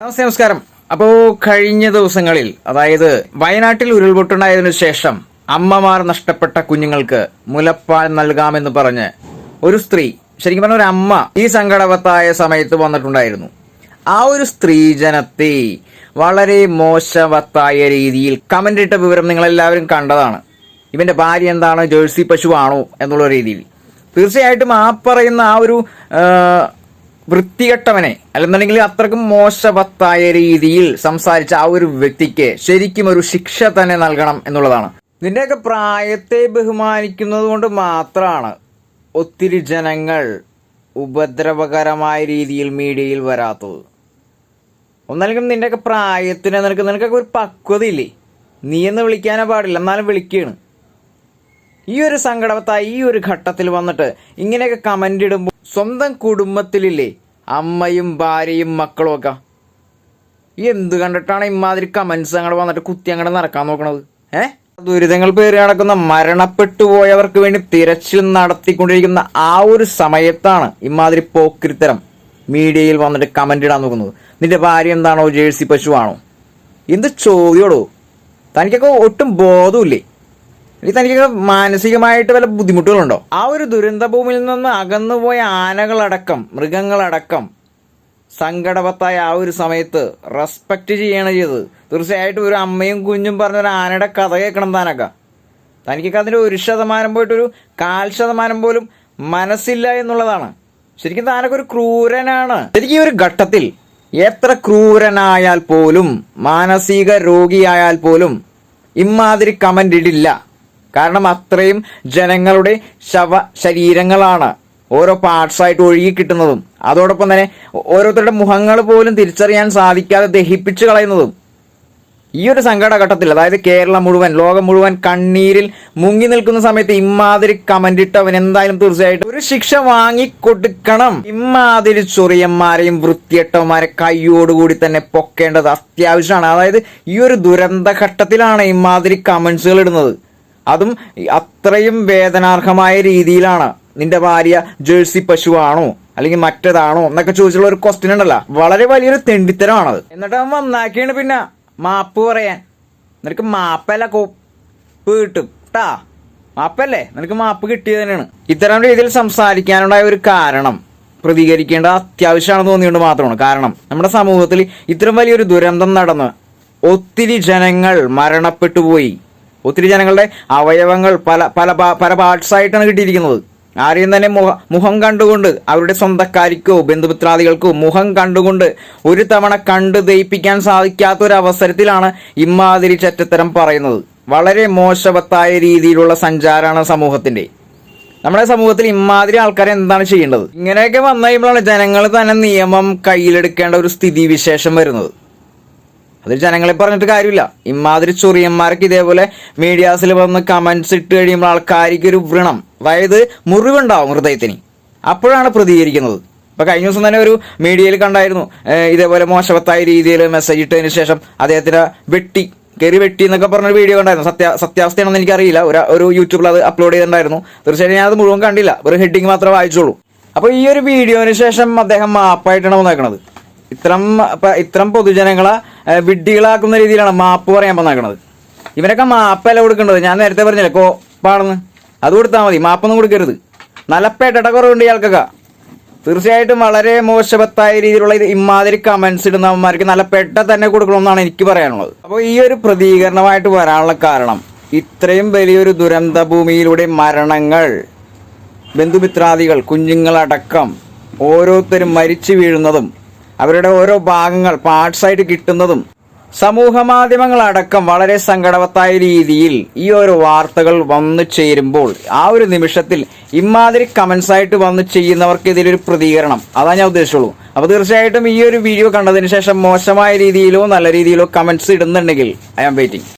നമസ്കാരം. അപ്പോ കഴിഞ്ഞ ദിവസങ്ങളിൽ, അതായത് വയനാട്ടിൽ ഉരുൾപൊട്ടുണ്ടായതിനു ശേഷം അമ്മമാർ നഷ്ടപ്പെട്ട കുഞ്ഞുങ്ങൾക്ക് മുലപ്പാൽ നൽകാമെന്ന് പറഞ്ഞ് ഒരു സ്ത്രീ, ശരിക്കും പറഞ്ഞ ഒരു അമ്മ, ഈ സങ്കടവത്തായ സമയത്ത് വന്നിട്ടുണ്ടായിരുന്നു. ആ ഒരു സ്ത്രീജനത്തെ വളരെ മോശവത്തായ രീതിയിൽ കമന്റ് ഇട്ട വിവരം നിങ്ങളെല്ലാവരും കണ്ടതാണ്. ഇവന്റെ ഭാര്യ എന്താണ്, ജേഴ്സി പശുവാണോ എന്നുള്ള രീതിയിൽ. തീർച്ചയായിട്ടും ആ പറയുന്ന ആ ഒരു വൃത്തികെട്ടവനെ, അല്ലെന്നുണ്ടെങ്കിൽ അത്രക്കും മോശവത്തായ രീതിയിൽ സംസാരിച്ച ആ ഒരു വ്യക്തിക്ക് ശരിക്കും ഒരു ശിക്ഷ തന്നെ നൽകണം എന്നുള്ളതാണ്. ഇതിന്റെയൊക്കെ പ്രായത്തെ ബഹുമാനിക്കുന്നത് കൊണ്ട് മാത്രമാണ് ഒത്തിരി ജനങ്ങൾ ഉപദ്രവകരമായ രീതിയിൽ മീഡിയയിൽ വരാത്തത്. ഒന്നല്ലെങ്കിൽ നിന്റെയൊക്കെ പ്രായത്തിന് നിനക്കൊക്കെ ഒരു പക്വതയില്ലേ, നീ എന്ന് വിളിക്കാനേ പാടില്ല, എന്നാലും വിളിക്കുകയാണ്. ഈ ഒരു സങ്കടവത്തായ ഈ ഒരു ഘട്ടത്തിൽ വന്നിട്ട് ഇങ്ങനെയൊക്കെ കമന്റ് ഇടുമ്പോൾ സ്വന്തം കുടുംബത്തിലില്ലേ അമ്മയും ഭാര്യയും മക്കളും ഒക്കെ, ഈ എന്ത് കണ്ടിട്ടാണ് ഇമാതിരി കമന്റ്സ് അങ്ങോട്ട് വന്നിട്ട് കുത്തി അങ്ങോട്ട് നടക്കാൻ നോക്കണത്? ദുരിതങ്ങൾ പേര് നടക്കുന്ന മരണപ്പെട്ടു പോയവർക്ക് വേണ്ടി തിരച്ചിൽ നടത്തിക്കൊണ്ടിരിക്കുന്ന ആ ഒരു സമയത്താണ് ഇമാതിരി പോക്രിത്തരം മീഡിയയിൽ വന്നിട്ട് കമന്റ് ഇടാൻ നോക്കുന്നത്. നിന്റെ ഭാര്യ എന്താണോ, ജേഴ്സി പശുവാണോ? എന്ത് ചോദ്യോടോ? തനിക്കൊക്കെ ഒട്ടും ബോധമില്ലേ? ഇനി തനിക്ക് മാനസികമായിട്ട് വല്ല ബുദ്ധിമുട്ടുകളുണ്ടോ? ആ ഒരു ദുരന്ത ഭൂമിയിൽ നിന്ന് അകന്നുപോയ ആനകളടക്കം, മൃഗങ്ങളടക്കം സങ്കടവത്തായ ആ ഒരു സമയത്ത് റെസ്പെക്ട് ചെയ്യാണ് ചെയ്തത്. തീർച്ചയായിട്ടും ഒരു അമ്മയും കുഞ്ഞും പറഞ്ഞൊരു ആനയുടെ കഥ കേൾക്കണം താനൊക്കെ. തനിക്കൊക്കെ അതിൻ്റെ 1% പോയിട്ടൊരു 1/4% പോലും മനസ്സില്ല എന്നുള്ളതാണ്. ശരിക്കും താനൊക്കെ ഒരു ക്രൂരനാണ്. ശരിക്കും ഈ ഒരു ഘട്ടത്തിൽ എത്ര ക്രൂരനായാൽ പോലും, മാനസിക രോഗിയായാൽ പോലും ഇമാതിരി കമന്റ് ഇടില്ല. കാരണം അത്രയും ജനങ്ങളുടെ ശരീരങ്ങളാണ് ഓരോ പാർട്സായിട്ട് ഒഴുകി കിട്ടുന്നതും, അതോടൊപ്പം തന്നെ ഓരോരുത്തരുടെ മുഖങ്ങൾ പോലും തിരിച്ചറിയാൻ സാധിക്കാതെ ദഹിപ്പിച്ചു കളയുന്നതും. ഈ ഒരു സങ്കടഘട്ടത്തിൽ, അതായത് കേരളം മുഴുവൻ, ലോകം മുഴുവൻ കണ്ണീരിൽ മുങ്ങി നിൽക്കുന്ന സമയത്ത് ഇമാതിരി കമന്റ് ഇട്ടവൻ എന്തായാലും തീർച്ചയായിട്ടും ഒരു ശിക്ഷ വാങ്ങിക്കൊടുക്കണം. ഇമാതിരി ചൊറിയന്മാരെയും വൃത്തിയെട്ടവന്മാരെ കൈയോടുകൂടി തന്നെ പൊക്കേണ്ടത് അത്യാവശ്യമാണ്. അതായത് ഈ ഒരു ദുരന്തഘട്ടത്തിലാണ് ഇമാതിരി കമന്റ്സുകൾ ഇടുന്നത്. അതും അത്രയും വേദനാർഹമായ രീതിയിലാണ്. നിന്റെ ഭാര്യ ജേഴ്സി പശുവാണോ അല്ലെങ്കിൽ മറ്റേതാണോ എന്നൊക്കെ ചോദിച്ചുള്ള ഒരു ക്വസ്റ്റ്യൻ ഉണ്ടല്ലോ, വളരെ വലിയൊരു തെണ്ടിത്തരമാണത്. എന്നിട്ട് അവൻ വന്നാക്കിയാണ് പിന്നെ മാപ്പ് പറയാൻ. നിനക്ക് മാപ്പല്ല കോപ്പ് കിട്ടും ട്ടാ, മാപ്പല്ലേ, നിനക്ക് മാപ്പ് കിട്ടിയത് തന്നെയാണ്. ഇത്തരം രീതിയിൽ സംസാരിക്കാനുണ്ടായ ഒരു കാരണം പ്രതികരിക്കേണ്ട അത്യാവശ്യമാണെന്ന് തോന്നിയുകൊണ്ട് മാത്രമാണ്. കാരണം നമ്മുടെ സമൂഹത്തിൽ ഇത്തരം വലിയൊരു ദുരന്തം നടന്ന് ഒത്തിരി ജനങ്ങൾ മരണപ്പെട്ടു പോയി. ഒത്തിരി ജനങ്ങളുടെ അവയവങ്ങൾ പല പല പല പാർട്സായിട്ടാണ് കിട്ടിയിരിക്കുന്നത്. ആരെയും തന്നെ മുഖം കണ്ടുകൊണ്ട്, അവരുടെ സ്വന്തക്കാരിക്കോ ബന്ധുമിത്രാദികൾക്കോ മുഖം കണ്ടുകൊണ്ട് ഒരു തവണ കണ്ട് ദയിപ്പിക്കാൻ സാധിക്കാത്ത ഒരു അവസരത്തിലാണ് ഇമാതിരി ചെറ്റത്തരം പറയുന്നത്. വളരെ മോശവത്തായ രീതിയിലുള്ള സഞ്ചാരമാണ് സമൂഹത്തിന്റെ. നമ്മുടെ സമൂഹത്തിൽ ഇമാതിരി ആൾക്കാരെ എന്താണ് ചെയ്യേണ്ടത്? ഇങ്ങനെയൊക്കെ വന്നു കഴിയുമ്പോഴാണ് ജനങ്ങൾ തന്നെ നിയമം കയ്യിലെടുക്കേണ്ട ഒരു സ്ഥിതി വിശേഷം വരുന്നത്. അതിൽ ജനങ്ങളെ പറഞ്ഞിട്ട് കാര്യമില്ല. ഇമാതിരി ചൊറിയന്മാർക്ക് ഇതേപോലെ മീഡിയാസിൽ വന്ന് കമന്റ്സ് ഇട്ട് കഴിയുമ്പോൾ ആൾക്കാർക്ക് ഒരു വ്രണം, അതായത് മുറിവുണ്ടാവും ഹൃദയത്തിന്, അപ്പോഴാണ് പ്രതികരിക്കുന്നത്. ഇപ്പൊ കഴിഞ്ഞ ദിവസം തന്നെ ഒരു മീഡിയയിൽ കണ്ടായിരുന്നു, ഇതേപോലെ മോശവത്തായ രീതിയിൽ മെസ്സേജ് ഇട്ടതിന് ശേഷം അദ്ദേഹത്തിന് വെട്ടി എന്നൊക്കെ പറഞ്ഞൊരു വീഡിയോ കണ്ടായിരുന്നു. സത്യാവസ്ഥയാണെന്ന് എനിക്കറിയില്ല. ഒരു യൂട്യൂബിൽ അത് അപ്ലോഡ് ചെയ്തിട്ടുണ്ടായിരുന്നു. തീർച്ചയായിട്ടും ഞാനത് മുഴുവൻ കണ്ടില്ല, ഒരു ഹെഡിങ് മാത്രമേ വായിച്ചോളൂ. അപ്പൊ ഈ ഒരു വീഡിയോന് ശേഷം അദ്ദേഹം മാപ്പായിട്ടാണ് വന്നേക്കണത്. ഇത്തരം പൊതുജനങ്ങളെ വിഡ്ഢികളാക്കുന്ന രീതിയിലാണ് മാപ്പ് പറയാൻ വന്നേക്കണത്. ഇവനൊക്കെ മാപ്പല്ല കൊടുക്കേണ്ടത്. ഞാൻ നേരത്തെ പറഞ്ഞില്ലേ കോപ്പാണെന്ന്, അത് കൊടുത്താൽ മതി, മാപ്പൊന്നും കൊടുക്കരുത്. നല്ല പെട്ട കുറവുണ്ട് ഇയാൾക്കൊക്കെ. തീർച്ചയായിട്ടും വളരെ മോശവത്തായ രീതിയിലുള്ള ഇമാതിരി കമന്റ്സ് ഇടുന്നവന്മാർക്ക് നല്ല പെട്ട തന്നെ കൊടുക്കണമെന്നാണ് എനിക്ക് പറയാനുള്ളത്. അപ്പോൾ ഈ ഒരു പ്രതികരണമായിട്ട് വരാനുള്ള കാരണം, ഇത്രയും വലിയൊരു ദുരന്ത ഭൂമിയിലൂടെ മരണങ്ങൾ, ബന്ധുമിത്രാദികൾ, കുഞ്ഞുങ്ങളടക്കം ഓരോരുത്തരും മരിച്ചു വീഴുന്നതും അവരുടെ ഓരോ ഭാഗങ്ങൾ പാർട്സായിട്ട് കിട്ടുന്നതും, സമൂഹ മാധ്യമങ്ങളടക്കം വളരെ സങ്കടവത്തായ രീതിയിൽ ഈ ഓരോ വാർത്തകൾ വന്നു ചേരുമ്പോൾ ആ ഒരു നിമിഷത്തിൽ ഇമാതിരി കമന്റ്സ് ആയിട്ട് വന്ന് ചെയ്യുന്നവർക്ക് ഇതിലൊരു പ്രതികരണം, അതാ ഞാൻ ഉദ്ദേശിച്ചുള്ളൂ. അപ്പൊ തീർച്ചയായിട്ടും ഈ ഒരു വീഡിയോ കണ്ടതിന് ശേഷം മോശമായ രീതിയിലോ നല്ല രീതിയിലോ കമന്റ്സ് ഇടുന്നുണ്ടെങ്കിൽ ഐ ആം വെയിറ്റിംഗ്.